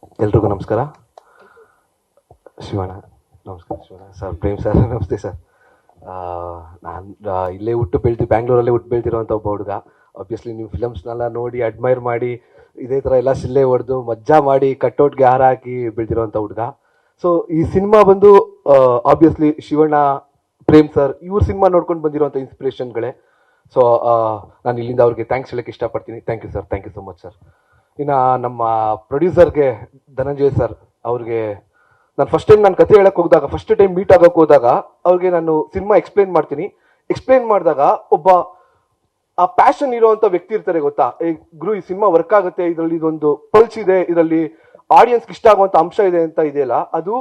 ಎಲ್ರಿಗೂ ನಮಸ್ಕಾರ. ಶಿವಣ್ಣ ನಮಸ್ಕಾರ. ಶಿವಣ್ಣ ಸರ್, ಪ್ರೇಮ್ ಸರ್ ನಮಸ್ತೆ ಸರ್. ನಾನು ಇಲ್ಲೇ ಹುಟ್ಟು ಬ್ಯಾಂಗ್ಳೂರಲ್ಲೇ ಹುಟ್ಟು ಬೆಳ್ತಿರೋಂಥ ಒಬ್ಬ ಹುಡುಗ. ಆಬ್ವಿಯಸ್ಲಿ ನೀವು ಫಿಲಮ್ಸ್ನೆಲ್ಲ ನೋಡಿ ಅಡ್ಮೈರ್ ಮಾಡಿ ಇದೇ ಥರ ಎಲ್ಲ ಶಿಲ್ಲೆ ಹೊಡೆದು ಮಜ್ಜಾ ಮಾಡಿ ಕಟ್ಔಟ್ಗೆ ಹಾರ ಹಾಕಿ ಬೆಳ್ತಿರೋಂಥ ಹುಡುಗ. ಸೊ ಈ ಸಿನಿಮಾ ಬಂದು ಆಬ್ವಿಯಸ್ಲಿ ಶಿವಣ್ಣ, ಪ್ರೇಮ್ ಸರ್ ಇವ್ರ ಸಿನಿಮಾ ನೋಡ್ಕೊಂಡು ಬಂದಿರೋಂಥ ಇನ್ಸ್ಪಿರೇಷನ್ಗಳೇ. ಸೊ ನಾನು ಇಲ್ಲಿಂದ ಅವ್ರಿಗೆ ಥ್ಯಾಂಕ್ಸ್ ಹೇಳಕ್ಕೆ ಇಷ್ಟಪಡ್ತೀನಿ. Thank you sir, thank you so much sir. ಇನ್ನು ನಮ್ಮ ಪ್ರೊಡ್ಯೂಸರ್ಗೆ ಧನಂಜಯ್ ಸರ್ ಅವ್ರಿಗೆ ನಾನು ಫಸ್ಟ್ ಟೈಮ್ ನಾನು ಕತೆ ಹೇಳಕ್ಕೆ ಹೋದಾಗ, ಫಸ್ಟ್ ಟೈಮ್ ಮೀಟ್ ಆಗಕ್ಕೆ ಹೋದಾಗ ಅವ್ರಿಗೆ ನಾನು ಸಿನಿಮಾ ಎಕ್ಸ್ಪ್ಲೇನ್ ಮಾಡ್ತೀನಿ. ಎಕ್ಸ್ಪ್ಲೇನ್ ಮಾಡಿದಾಗ ಒಬ್ಬ ಆ ಪ್ಯಾಷನ್ ಇರೋವಂಥ ವ್ಯಕ್ತಿ ಇರ್ತಾರೆ ಗೊತ್ತಾ, ಗುರು ಈ ಸಿನಿಮಾ ವರ್ಕ್ ಆಗುತ್ತೆ, ಇದರಲ್ಲಿ ಇದೊಂದು ಪಲ್ಸ್ ಇದೆ, ಇದರಲ್ಲಿ ಆಡಿಯನ್ಸ್ಗೆ ಇಷ್ಟ ಆಗುವಂಥ ಅಂಶ ಇದೆ ಅಂತ ಇದೆಯಲ್ಲ, ಅದು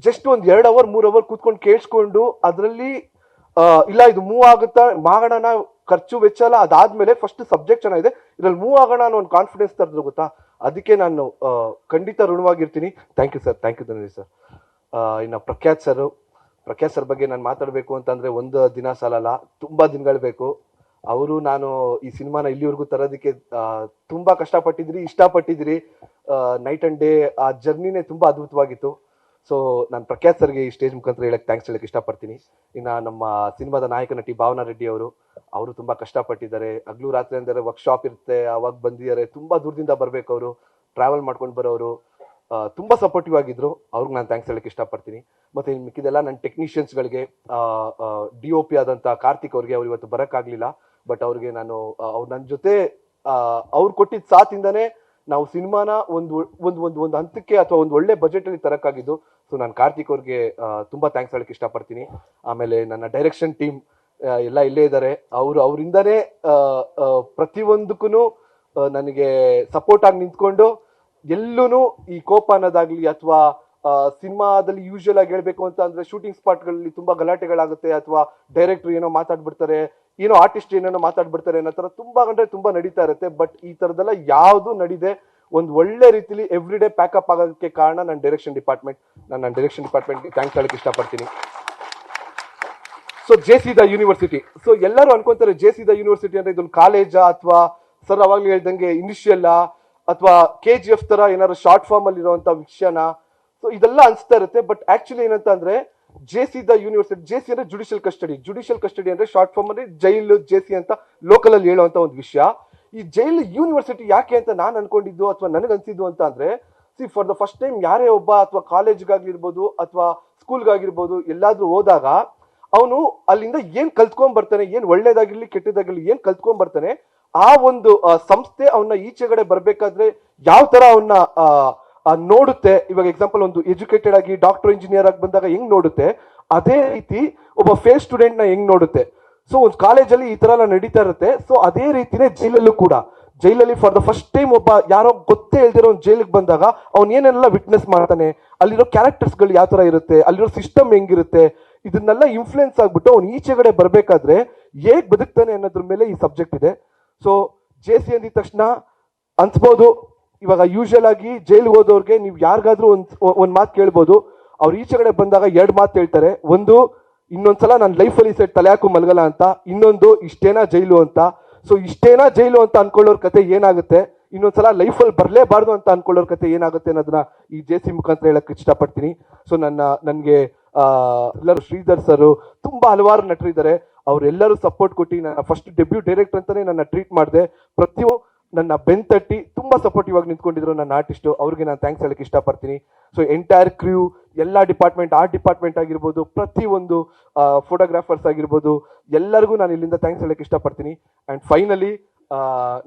ಜಸ್ಟ್ ಒಂದು 2 ಅವರ್ 3 ಅವರ್ ಕೂತ್ಕೊಂಡು ಕೇಳಿಸ್ಕೊಂಡು ಅದರಲ್ಲಿ ಇಲ್ಲ ಇದು ಮೂವ್ ಆಗುತ್ತಾ ಮಾಡೋಣ, ಖರ್ಚು ವೆಚ್ಚ ಎಲ್ಲ ಅದಾದ್ಮೇಲೆ ಫಸ್ಟ್ ಸಬ್ಜೆಕ್ಟ್ ಚೆನ್ನಾಗಿದೆ, ಇದ್ರಲ್ಲಿ ಮೂವ್ ಆಗೋಣ ಅನ್ನೋ ಒಂದು ಕಾನ್ಫಿಡೆನ್ಸ್ ತರದ್ರು ಗೊತ್ತಾ. ಅದಕ್ಕೆ ನಾನು ಖಂಡಿತ ಋಣವಾಗಿರ್ತೀನಿ. Thank you sir, thank you Dhananjay sir. ಇನ್ನು ಪ್ರಖ್ಯಾತ್ ಸರ್ ಬಗ್ಗೆ ನಾನು ಮಾತಾಡಬೇಕು ಅಂತಂದ್ರೆ ಒಂದು ದಿನ ಸಾಲಲ್ಲ, ತುಂಬಾ ದಿನಗಳು ಬೇಕು. ಅವರು ನಾನು ಈ ಸಿನಿಮಾನ ಇಲ್ಲಿವರೆಗೂ ತರೋದಕ್ಕೆ ತುಂಬಾ ಇಷ್ಟಪಟ್ಟಿದ್ರಿ. ನೈಟ್ ಅಂಡ್ ಡೇ ಆ ಜರ್ನಿನೇ ತುಂಬಾ ಅದ್ಭುತವಾಗಿತ್ತು. ಸೊ ನಾನು ಪ್ರಖ್ಯಾತ್ ಸರ್ಗೆ ಈ ಸ್ಟೇಜ್ ಮುಖಾಂತರ ಥ್ಯಾಂಕ್ಸ್ ಹೇಳಕ್ಕೆ ಇಷ್ಟಪಡ್ತೀನಿ. ಇನ್ನು ನಮ್ಮ ಸಿನಿಮಾದ ನಾಯಕ ನಟಿ ಭಾವನಾ ರೆಡ್ಡಿ ಅವರು ತುಂಬಾ ಕಷ್ಟಪಟ್ಟಿದ್ದಾರೆ. ಹಗಲು ರಾತ್ರಿ ಅಂದರೆ ವರ್ಕ್ಶಾಪ್ ಇರುತ್ತೆ, ಅವಾಗ ಬಂದಿದ್ದಾರೆ. ತುಂಬಾ ದೂರದಿಂದ ಬರ್ಬೇಕು, ಅವರು ಟ್ರಾವೆಲ್ ಮಾಡ್ಕೊಂಡು ಬರೋರು. ತುಂಬಾ ಸಪೋರ್ಟಿವ್ ಆಗಿದ್ರು, ಅವ್ರಿಗೆ ನಾನು ಥ್ಯಾಂಕ್ಸ್ ಹೇಳಕ್ಕೆ ಇಷ್ಟಪಡ್ತೀನಿ. ಮತ್ತೆ ಮಿಕ್ಕಿದೆಲ್ಲ ನನ್ನ ಟೆಕ್ನಿಷಿಯನ್ಸ್ಗಳಿಗೆ, DOP ಆದಂತ ಕಾರ್ತಿಕ್ ಅವ್ರಿಗೆ, ಅವ್ರು ಇವತ್ತು ಬರೋಕ್ಕಾಗಲಿಲ್ಲ. ಬಟ್ ಅವ್ರಿಗೆ ನಾನು ಅವ್ರು ನನ್ನ ಜೊತೆ ಅವ್ರು ಕೊಟ್ಟಿದ್ದ ಸಾಥಿಂದಾನೇ ನಾವು ಸಿನಿಮಾನ ಒಂದು ಹಂತಕ್ಕೆ ಅಥವಾ ಒಂದು ಒಳ್ಳೆ ಬಜೆಟ್ ಅಲ್ಲಿ ತರಕ್ಕಾಗಿದ್ದು. ಸೊ ನಾನು ಕಾರ್ತಿಕ್ ಅವ್ರಿಗೆ ತುಂಬಾ ಥ್ಯಾಂಕ್ಸ್ ಹೇಳಕ್ಕೆ ಇಷ್ಟಪಡ್ತೀನಿ. ಆಮೇಲೆ ನನ್ನ ಡೈರೆಕ್ಷನ್ ಟೀಮ್ ಎಲ್ಲ ಇಲ್ಲೇ ಇದ್ದಾರೆ. ಅವರಿಂದಾನೇ ಪ್ರತಿಯೊಂದಕ್ಕೂ ನನಗೆ ಸಪೋರ್ಟ್ ಆಗಿ ನಿಂತ್ಕೊಂಡು ಎಲ್ಲೂ ಈ ಕೋಪ ಅನ್ನೋದಾಗ್ಲಿ ಅಥವಾ ಸಿನಿಮಾದಲ್ಲಿ ಯೂಶುವಲ್ ಆಗಿ ಹೇಳ್ಬೇಕು ಅಂತ ಅಂದ್ರೆ ಶೂಟಿಂಗ್ ಸ್ಪಾಟ್ಗಳಲ್ಲಿ ತುಂಬಾ ಗಲಾಟೆಗಳಾಗುತ್ತೆ, ಅಥವಾ ಡೈರೆಕ್ಟರ್ ಏನೋ ಮಾತಾಡ್ಬಿಡ್ತಾರೆ, ಏನೋ ಆರ್ಟಿಸ್ಟ್ ಏನೇನೋ ಮಾತಾಡ್ಬಿಡ್ತಾರೆ ಅನ್ನೋ ತರ ತುಂಬಾ ನಡೀತಾ ಇರುತ್ತೆ. ಬಟ್ ಈ ತರದೆಲ್ಲ ಯಾವುದು ನಡೀದೆ ಒಂದು ಒಳ್ಳೆ ರೀತಿಲಿ ಎವ್ರಿ ಡೇ ಪ್ಯಾಕಪ್ ಆಗೋದಕ್ಕೆ ಕಾರಣ ನನ್ನ ಡೈರೆಕ್ಷನ್ ಡಿಪಾರ್ಟ್ಮೆಂಟ್ಗೆ ಥ್ಯಾಂಕ್ಸ್ ಹೇಳಕ್ಕೆ ಇಷ್ಟಪಡ್ತೀನಿ. So JC the university, so ಎಲ್ಲರೂ ಅನ್ಕೊಂತಾರೆ JC ದ ಯೂನಿವರ್ಸಿಟಿ ಅಂದ್ರೆ ಇದೊಂದು ಕಾಲೇಜಾ, ಅಥವಾ ಸರ್ ಅವಾಗ್ಲೂ ಹೇಳ್ದಂಗೆ ಇನಿಷಿಯಲ್ ಅಥವಾ KGF ತರ ಏನಾದ್ರು ಶಾರ್ಟ್ ಫಾರ್ಮ್ ಅಲ್ಲಿ ಇರುವಂತ ವಿಷಯನ. ಸೊ ಇದೆಲ್ಲ ಅನ್ಸ್ತಾ ಇರುತ್ತೆ. ಬಟ್ ಆಕ್ಚುಲಿ ಏನಂತ ಅಂದ್ರೆ JC ದ ಯೂನಿವರ್ಸಿಟಿ, JC ಅಂದ್ರೆ ಜುಡಿಷಿಯಲ್ ಕಸ್ಟಡಿ ಅಂದ್ರೆ ಶಾರ್ಟ್ ಫಾರ್ಮ್ ಅಲ್ಲಿ ಜೈಲು, JC ಅಂತ ಲೋಕಲ್ ಅಲ್ಲಿ ಹೇಳುವಂತ ಒಂದು ವಿಷಯ. ಈ ಜೈಲು ಯೂನಿವರ್ಸಿಟಿ ಯಾಕೆ ಅಂತ ನಾನು ಅನ್ಕೊಂಡಿದ್ದು ಅಥವಾ ನನಗೆ ಅನ್ಸಿದ್ದು ಅಂತ ಅಂದ್ರೆ, ಫಾರ್ ದ ಫಸ್ಟ್ ಟೈಮ್ ಯಾರೇ ಒಬ್ಬ ಅಥವಾ ಕಾಲೇಜ್ಗಾಗಿರ್ಬೋದು ಅಥವಾ ಸ್ಕೂಲ್ಗಾಗಿರ್ಬೋದು ಎಲ್ಲಾದ್ರೂ ಹೋದಾಗ ಅವನು ಅಲ್ಲಿಂದ ಏನ್ ಕಲ್ತ್ಕೊಂಡ್ ಬರ್ತಾನೆ, ಏನ್ ಒಳ್ಳೇದಾಗಿರ್ಲಿ ಕೆಟ್ಟದಾಗಿರ್ಲಿ ಏನ್ ಕಲ್ತ್ಕೊಂಡ್ ಬರ್ತಾನೆ, ಆ ಒಂದು ಸಂಸ್ಥೆ ಅವನ್ನ ಈಚೆಗಡೆ ಬರ್ಬೇಕಾದ್ರೆ ಯಾವ ತರ ಅವನ್ನ ನೋಡುತ್ತೆ. ಇವಾಗ ಎಕ್ಸಾಂಪಲ್ ಒಂದು ಎಜುಕೇಟೆಡ್ ಆಗಿ ಡಾಕ್ಟರ್ ಇಂಜಿನಿಯರ್ ಆಗಿ ಬಂದಾಗ ಹೆಂಗ್ ನೋಡುತ್ತೆ, ಅದೇ ರೀತಿ ಒಬ್ಬ ಫೇಲ್ ಸ್ಟೂಡೆಂಟ್ ನ ಹೆಂಗ್ ನೋಡುತ್ತೆ. ಸೊ ಒಂದು ಕಾಲೇಜಲ್ಲಿ ಈ ತರ ಎಲ್ಲ ನಡೀತಾ ಇರುತ್ತೆ. ಸೊ ಅದೇ ರೀತಿನೇ ಜೈಲಲ್ಲೂ ಕೂಡ, ಜೈಲಲ್ಲಿ ಫಾರ್ ದ ಫಸ್ಟ್ ಟೈಮ್ ಒಬ್ಬ ಯಾರೋ ಗೊತ್ತೇ ಇಲ್ದಿರೋ ಒಂದು ಜೈಲಿಗೆ ಬಂದಾಗ ಅವ್ನು ಏನೆಲ್ಲ ವಿಟ್ನೆಸ್ ಮಾಡ್ತಾನೆ, ಅಲ್ಲಿರೋ ಕ್ಯಾರೆಕ್ಟರ್ಸ್ ಗಳು ಯಾವ ತರ ಇರುತ್ತೆ, ಅಲ್ಲಿರೋ ಸಿಸ್ಟಮ್ ಹೆಂಗಿರುತ್ತೆ, ಇದನ್ನೆಲ್ಲ ಇನ್ಫ್ಲುಯೆನ್ಸ್ ಆಗ್ಬಿಟ್ಟು ಅವ್ನು ಈಚೆಗಡೆ ಬರ್ಬೇಕಾದ್ರೆ ಹೇಗ್ ಬದುಕ್ತಾನೆ ಅನ್ನೋದ್ರ ಮೇಲೆ ಈ ಸಬ್ಜೆಕ್ಟ್ ಇದೆ. ಸೊ JC ಅಂದಿದ ತಕ್ಷಣ ಅನ್ಸ್ಬೋದು, ಇವಾಗ ಯೂಶುವಲ್ ಆಗಿ ಜೈಲ್ಗೆ ಹೋದವ್ರಿಗೆ ನೀವು ಯಾರಿಗಾದ್ರೂ ಒಂದ್ ಮಾತು ಕೇಳ್ಬೋದು, ಅವ್ರು ಈಚೆಗಡೆ ಬಂದಾಗ 2 ಮಾತು ಹೇಳ್ತಾರೆ. ಒಂದು, ಇನ್ನೊಂದ್ಸಲ ನನ್ನ ಲೈಫಲ್ಲಿ ಸೆಟ್ ತಲೆ ಹಾಕು ಮಲ್ಗಲ್ಲ ಅಂತ. ಇನ್ನೊಂದು, ಇಷ್ಟೇನಾ ಜೈಲು ಅಂತ. ಸೊ ಇಷ್ಟೇನಾ ಜೈಲು ಅಂತ ಅನ್ಕೊಳ್ಳೋರ್ ಕತೆ ಏನಾಗುತ್ತೆ, ಇನ್ನೊಂದ್ಸಲ ಲೈಫಲ್ಲಿ ಬರ್ಲೇಬಾರ್ದು ಅಂತ ಅನ್ಕೊಳ್ಳೋರ್ ಕತೆ ಏನಾಗುತ್ತೆ ಅನ್ನೋದನ್ನ ಈ JC ಮುಖಾಂತರ ಹೇಳಕ್ ಇಷ್ಟಪಡ್ತೀನಿ. ಸೊ ನನ್ಗೆ ಎಲ್ಲರೂ ಶ್ರೀಧರ್ ಸರ್, ತುಂಬಾ ಹಲವಾರು ನಟರಿದ್ದಾರೆ, ಅವರೆಲ್ಲರೂ ಸಪೋರ್ಟ್ ಕೊಟ್ಟು ನನ್ನ ಫಸ್ಟ್ ಡೆಬ್ಯೂ ಡೈರೆಕ್ಟರ್ ಅಂತಾನೆ ನನ್ನ ಟ್ರೀಟ್ ಮಾಡಿದೆ. ಪ್ರತಿಯೊಂದು ನನ್ನ ಬೆಂತಟ್ಟಿ ತುಂಬಾ ಸಪೋರ್ಟಿವ್ ಆಗಿ ನಿಂತ್ಕೊಂಡಿದ್ರು ನನ್ನ ಆರ್ಟಿಸ್ಟ್, ಅವ್ರಿಗೆ ನಾನು ಥ್ಯಾಂಕ್ಸ್ ಹೇಳಕ್ಕೆ ಇಷ್ಟಪಡ್ತೀನಿ. ಸೊ ಎಂಟೈರ್ ಕ್ರ್ಯೂ, ಎಲ್ಲ ಡಿಪಾರ್ಟ್ಮೆಂಟ್, ಆರ್ಟ್ ಡಿಪಾರ್ಟ್ಮೆಂಟ್ ಆಗಿರ್ಬೋದು, ಪ್ರತಿಯೊಂದು ಫೋಟೋಗ್ರಾಫರ್ಸ್ ಆಗಿರ್ಬೋದು, ಎಲ್ಲರಿಗೂ ನಾನು ಇಲ್ಲಿಂದ ಥ್ಯಾಂಕ್ಸ್ ಹೇಳಕ್ಕೆ ಇಷ್ಟಪಡ್ತೀನಿ. ಅಂಡ್ ಫೈನಲಿ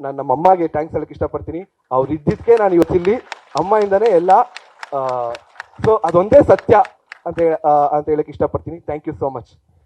ನಾನು ನಮ್ಮ ಅಮ್ಮಗೆ ಥ್ಯಾಂಕ್ಸ್ ಹೇಳಕ್ಕೆ ಇಷ್ಟಪಡ್ತೀನಿ. ಅವ್ರು ಇದ್ದಿದ್ದಕ್ಕೆ ನಾನು ಇವತ್ತಿಲ್ಲಿ, ಅಮ್ಮಾಯಿಂದಾನೇ ಎಲ್ಲ. ಸೊ ಅದೊಂದೇ ಸತ್ಯ ಅಂತ ಹೇಳಕ್ಕೆ ಇಷ್ಟಪಡ್ತೀನಿ. Thank you so much.